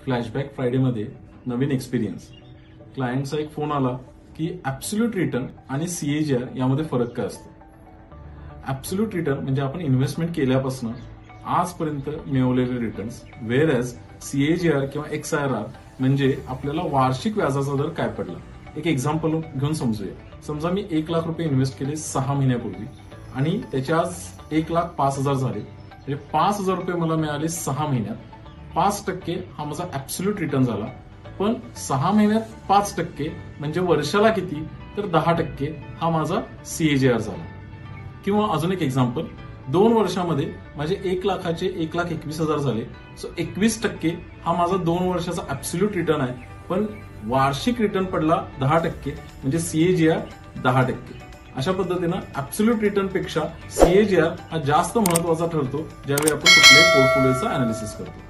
Flashback फ्रायडेमध्ये नवीन experience. क्लायंटचा एक phone आला की ऍब्सोल्यूट रिटर्न आणि सीएजीआर यामध्ये फरक काय असतो. ऍब्सोल्यूट रिटर्न म्हणजे आपण इन्व्हेस्टमेंट केल्यापासून आजपर्यंत मिळवलेले रिटर्न्स, वेअर एज सीएजीआर किंवा XIRR म्हणजे आपल्याला वार्षिक व्याजाचा दर काय पडला. एक एक्झाम्पल घेऊन समजूया. समजा मी 1 लाख रुपये इन्व्हेस्ट केले 6 महिन्यापूर्वी आणि त्याचे आज 1,05,000 झाले, म्हणजे 5,000 रुपये मला मिळाले 6 महिन्यात. 5% हा माझा ऍब्सोल्यूट रिटर्न झाला. पण 6 महिन्यात 5% म्हणजे वर्षाला किती, तर 10% हा माझा सीएजीआर झाला. किंवा अजून एक एक्झाम्पल, 2 वर्षामध्ये माझे 1 लाखाचे 1,21,000 झाले. सो 21% हा माझा 2 वर्षाचा ऍब्सोल्यूट रिटर्न आहे. पण वार्षिक रिटर्न पडला 10% म्हणजे सीएजीआर 10%. अशा पद्धतीनं ऍब्सोल्यूट रिटर्न पेक्षा सीएजीआर हा जास्त महत्वाचा ठरतो ज्यावेळी आपण कुठल्याही पोर्टफोलिओचा अनालिसिस करतो.